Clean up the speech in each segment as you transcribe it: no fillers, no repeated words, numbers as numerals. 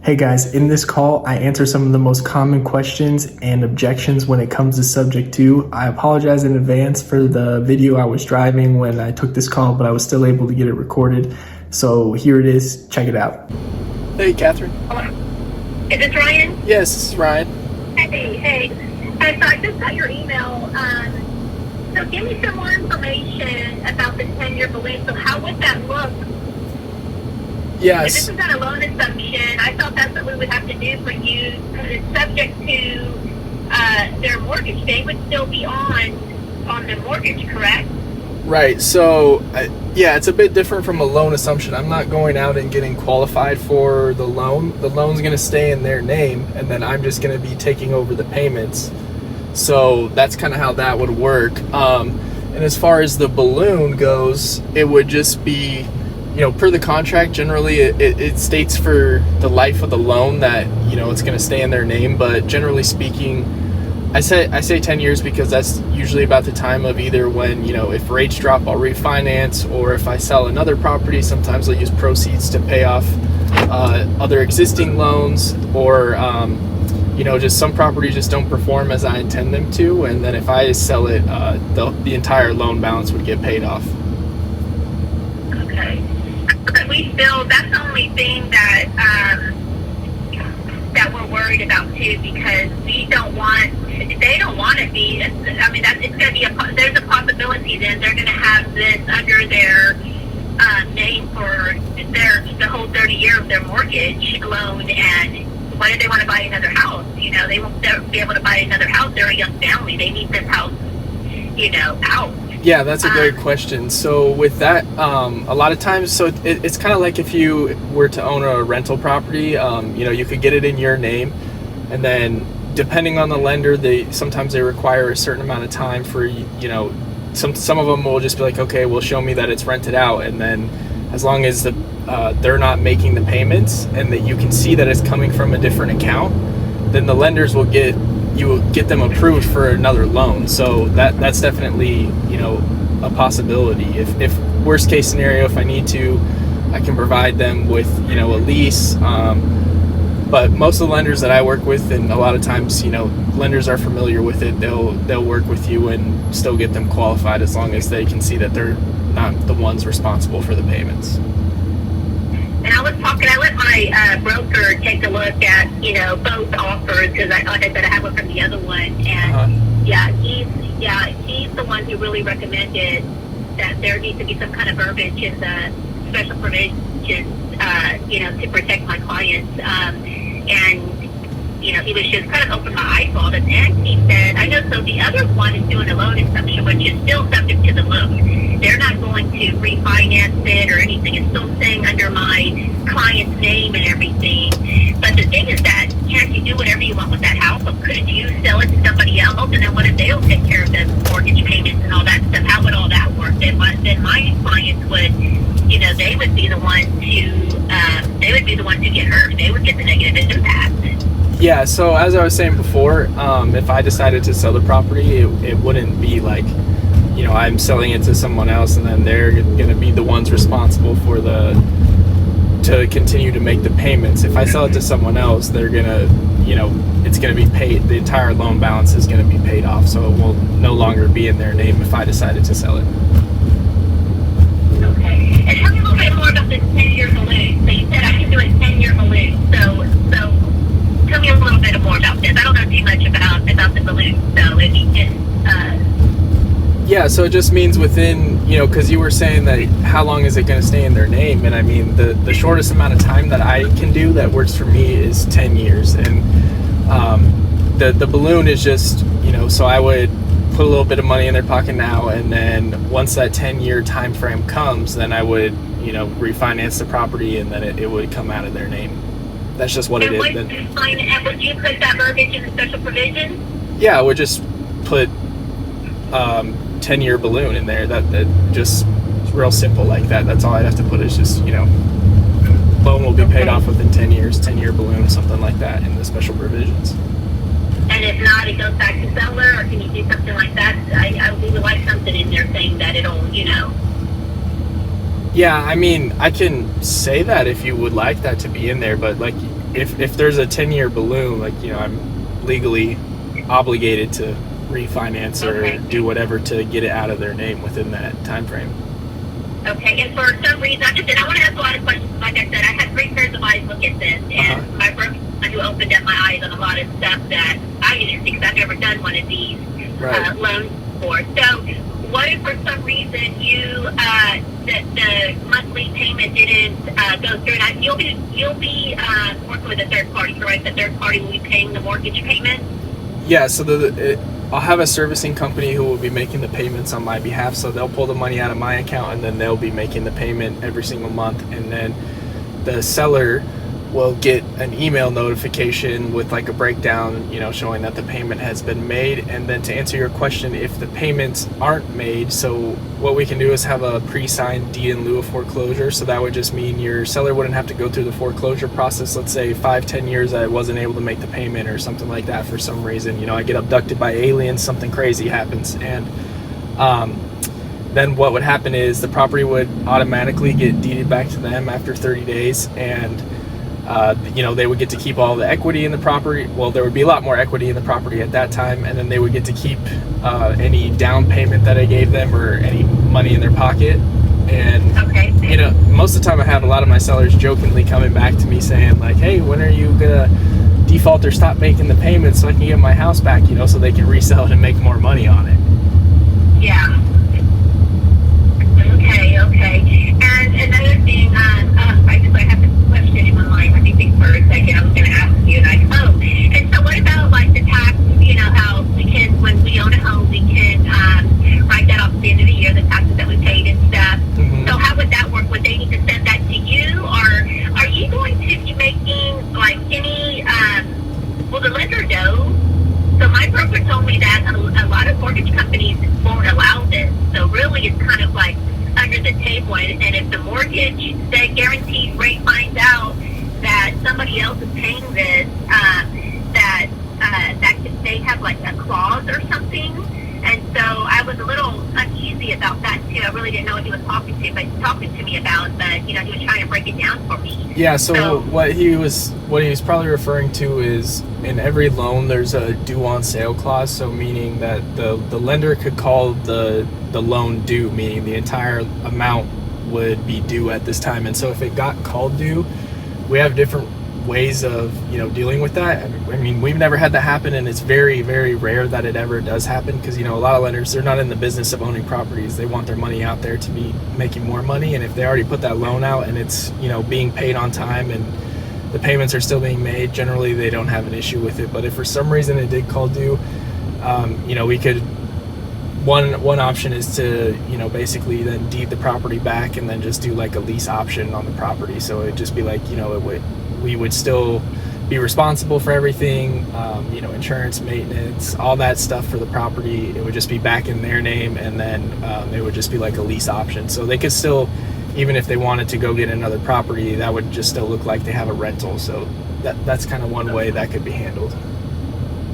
Hey guys, in this call, I answer some of the most common questions and objections when it comes to subject 2. I apologize in advance for the video I was driving when I took this call, but I was still able to get it recorded. So here it is, check it out. Hey, Catherine. Hello. Is this Ryan? Yes, this is Ryan. Hey. So I just got your email. So give me some more information about the 10-year balloon. So how would that look? If Yes. this is not a loan assumption, I thought that's what we would have to do for you because it's subject to their mortgage. They would still be on their mortgage, correct? Right. So, yeah, it's a bit different from a loan assumption. I'm not going out and getting qualified for the loan. The loan's going to stay in their name, and then I'm just going to be taking over the payments. So that's kind of how that would work. And as far as the balloon goes, it would just be, per the contract, generally it states for the life of the loan that, it's going to stay in their name. But generally speaking, I say 10 years because that's usually about the time of either when, if rates drop, I'll refinance, or if I sell another property, sometimes I'll use proceeds to pay off other existing loans, or, just some properties just don't perform as I intend them to. And then if I sell it, the entire loan balance would get paid off. Okay. But that's the only thing that we're worried about too, because they don't want to be. I mean, it's going to be there's a possibility that they're going to have this under their name for the whole 30 year of their mortgage loan. And why do they want to buy another house? They won't be able to buy another house. They're a young family. They need this house, out. Yeah, that's a great question. So with that, a lot of times, so it's kind of like if you were to own a rental property, you could get it in your name, and then depending on the lender, sometimes they require a certain amount of time for, some of them will just be like, okay, well, show me that it's rented out, and then as long as they're not making the payments and that you can see that it's coming from a different account, then the lenders will get them approved for another loan. So that's definitely, a possibility. If worst case scenario, if I need to, I can provide them with, a lease. But most of the lenders that I work with, and a lot of times, lenders are familiar with it. They'll work with you and still get them qualified as long as they can see that they're not the ones responsible for the payments. And I let my broker take a look at, both offers, because like I said, I have one from the other one, and he's the one who really recommended that there needs to be some kind of verbiage in the special provisions, to protect my clients, and he was just kind of opened my eyes all this, and he said, I know, so the other one is doing a loan assumption, which is still subject to the loan. They're not going to refinance it or anything. It's still staying under my client's name and everything. But the thing is that, can't you do whatever you want with that house? Or couldn't you sell it to somebody else? And then what if they'll take care of the mortgage payments and all that stuff? How would all that work? Then my clients would, they would be the ones who get hurt. They would get the negative impact. Yeah, so as I was saying before, if I decided to sell the property, it wouldn't be like, I'm selling it to someone else and then they're going to be the ones responsible for to continue to make the payments. If I sell it to someone else, they're going to, it's going to be paid, the entire loan balance is going to be paid off, so it will no longer be in their name if I decided to sell it. Okay, and tell me a little bit more about this 10-year balloon. So you said I can do a 10-year balloon, so tell me a little bit more about this. I don't know too much about the balloon, so if you just... Yeah, so it just means within, because you were saying that how long is it going to stay in their name? And I mean, the shortest amount of time that I can do that works for me is 10 years. And the balloon is just, so I would put a little bit of money in their pocket now, and then once that 10-year time frame comes, then I would, refinance the property, and then it would come out of their name. That's just what it is. And would you put that verbiage in the special provision? Yeah, I would just put 10-year balloon in there. That just real simple like that. That's all I'd have to put is just, loan will be paid off within 10 years, 10-year balloon, something like that in the special provisions. And if not, it goes back to seller, or can you do something like that? We would like something in there saying that it'll, Yeah, I mean, I can say that if you would like that to be in there, but like if there's a 10-year balloon, like, you know, I'm legally obligated to refinance or do whatever to get it out of their name within that time frame. Okay, and for some reason, I want to ask a lot of questions. Like I said, I had 3 pairs of eyes look at this, and my broker who opened up my eyes on a lot of stuff that I didn't see, because I've never done one of these loans before. So, what if for some reason the monthly payment didn't go through? And you'll be working with a third party, correct? The third party will be paying the mortgage payment. Yeah, so I'll have a servicing company who will be making the payments on my behalf. So they'll pull the money out of my account, and then they'll be making the payment every single month. And then the seller will get an email notification with like a breakdown, you know, showing that the payment has been made. And then to answer your question, if the payments aren't made, so what we can do is have a pre-signed deed in lieu of foreclosure. So that would just mean your seller wouldn't have to go through the foreclosure process. Let's say 5-10 years I wasn't able to make the payment or something like that for some reason, you know, I get abducted by aliens, something crazy happens, and then what would happen is the property would automatically get deeded back to them after 30 days, and you know, they would get to keep all the equity in the property. Well, there would be a lot more equity in the property at that time, and then they would get to keep any down payment that I gave them or any money in their pocket. And you know, most of the time I have a lot of my sellers jokingly coming back to me saying like, hey, when are you gonna default or stop making the payments so I can get my house back, you know, so they can resell it and make more money on it. Yeah. Okay. And another thing, I have this question in my mind. Let me think for a second. I was going to ask you, and so what about like the tax? You know how we can, when we own a home, we can write that off at the end of the year, the taxes that we paid and stuff. So how would that work? Would they need to send that to you, or are you going to be making like any? Will the lender know? So my broker told me that a lot of mortgage companies won't allow this. So really, it's kind of like under the table, and if the mortgage, the guaranteed rate, finds out that somebody else is paying this, that they have like a clause or something. And so I was a little uneasy about that too. I really didn't know what he was talking to me about, but you know, he was trying to break it down for me. Yeah, so what he was probably referring to is in every loan there's a due on sale clause, so meaning that the lender could call the loan due, meaning the entire amount would be due at this time. And so if it got called due, we have different ways of, you know, dealing with that. I mean, we've never had that happen, and it's very, very rare that it ever does happen, because, you know, a lot of lenders, they're not in the business of owning properties. They want their money out there to be making more money, and if they already put that loan out and it's, you know, being paid on time and the payments are still being made, generally they don't have an issue with it. But if for some reason it did call due, you know, we could, one option is to, you know, basically then deed the property back and then just do like a lease option on the property. So it'd just be like, you know, we would still be responsible for everything, you know, insurance, maintenance, all that stuff for the property. It would just be back in their name, and then it would just be like a lease option. So they could still, even if they wanted to go get another property, that would just still look like they have a rental. So that's kind of one way that could be handled.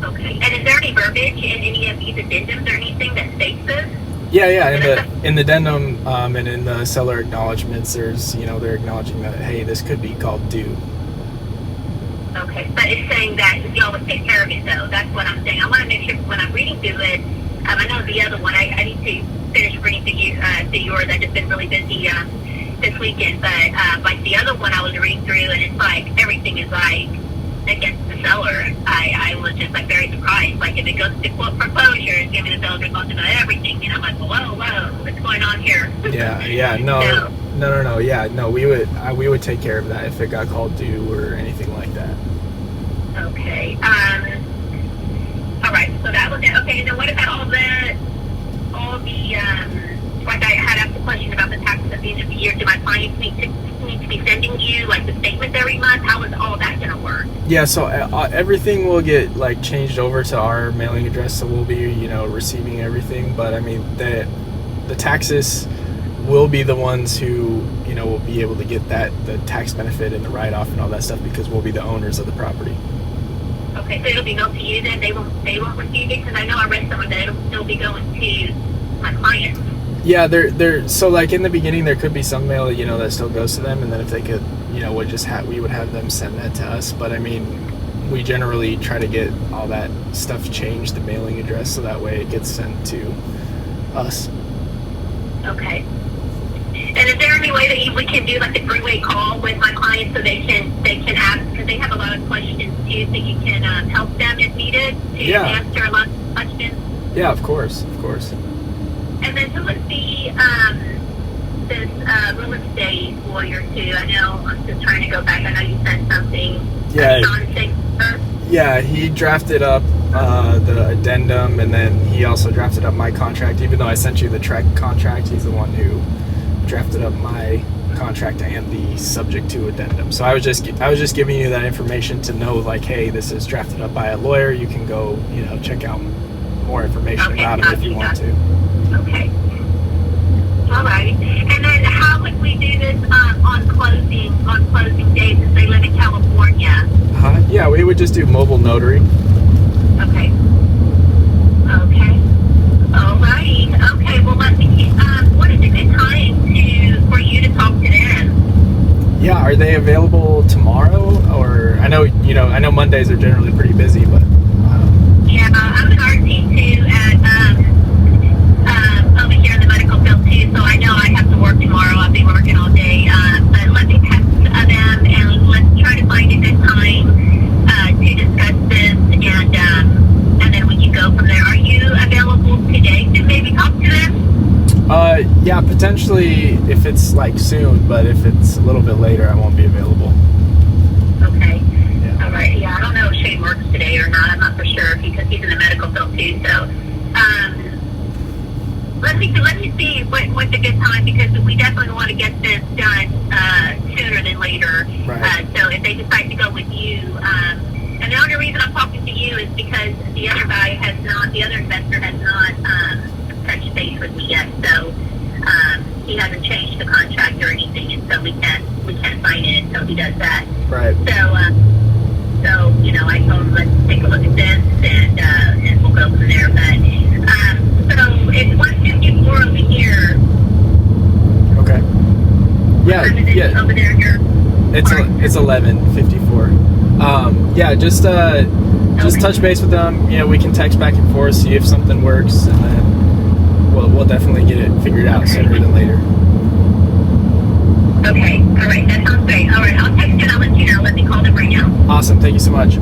Okay. And is there any verbiage in any of these addendums or anything that states this? Yeah. In the addendum and in the seller acknowledgments, there's, you know, they're acknowledging that, hey, this could be called due. Okay, but it's saying that y'all would take care of it, though. That's what I'm saying. I want to make sure when I'm reading through it, I know the other one, I need to finish reading through yours. I've just been really busy this weekend, but like the other one I was reading through, and it's like everything is like against the seller. I was just like very surprised. Like if it goes to quote foreclosure, it's giving the seller's responsibility for everything, and I'm like, whoa, what's going on here? No, we would take care of that if it got called due or anything like that. Okay. All right. So that was it. Okay. And then what about all the like I had asked a question about the taxes at the end of the year. Do my clients need to be sending you like the statements every month? How is all that going to work? Yeah. So everything will get like changed over to our mailing address, so we'll be, you know, receiving everything. But I mean, the taxes will be the ones who, you know, will be able to get the tax benefit and the write-off and all that stuff, because we'll be the owners of the property. Okay, so it'll be mailed to you then? They won't receive it? Because I know I read somewhere that it'll still be going to my clients. Yeah, so like in the beginning there could be some mail, you know, that still goes to them, and then if they could we would have them send that to us. But I mean, we generally try to get all that stuff changed, the mailing address, so that way it gets sent to us. Okay. And is there any way that we can do like a three-way call with my clients so they can ask, because they have a lot of questions too, so you can help them if needed to answer a lot of questions? Yeah, of course. And then who was this real estate lawyer too? I know, I'm just trying to go back. I know you said something. Yeah. Sean Schaefer? Yeah, he drafted up the addendum, and then he also drafted up my contract. Even though I sent you the Trek contract, he's the one who drafted up my contract and the subject to addendum. So I was just giving you that information to know, like, hey, this is drafted up by a lawyer. You can go, check out more information about it if you want to. Okay. All right. And then how would we do this on closing days if they live in California? Yeah, we would just do mobile notary. Okay. All right. Okay. Well, what is a good time for you to talk to them? Yeah, are they available tomorrow? Or I know Mondays are generally pretty busy, but yeah, I'm an RT too at over here in the medical field too, so I know I have to work tomorrow. I'll be working all day. But let me text them and let's try to find a good time to discuss this, and then we can go from there. Are you available today to maybe talk to them? Yeah, potentially if it's like soon, but if it's a little bit later, I won't be available. Okay. Yeah. All right. Yeah, I don't know if Shane works today or not. I'm not for sure because he's in the medical field too. So, let me see what's a good time, because we definitely want to get this done sooner than later. Right. So if they decide to go with you, and the only reason I'm talking to you is because the other investor has not touched base with me yet. So he hasn't changed the contract or anything, and so we can't sign it until he does that. Right. So I told him, let's take a look at this, and we'll go from there. But so it's 154 over here. Okay. Yeah. Over there in your It's 11:54. Yeah, just touch base with them. We can text back and forth, see if something works, and then we'll definitely get it figured out sooner than later. Okay. All right. That sounds great. All right. I'll text you and I'll let you know. Let me call them right now. Awesome. Thank you so much.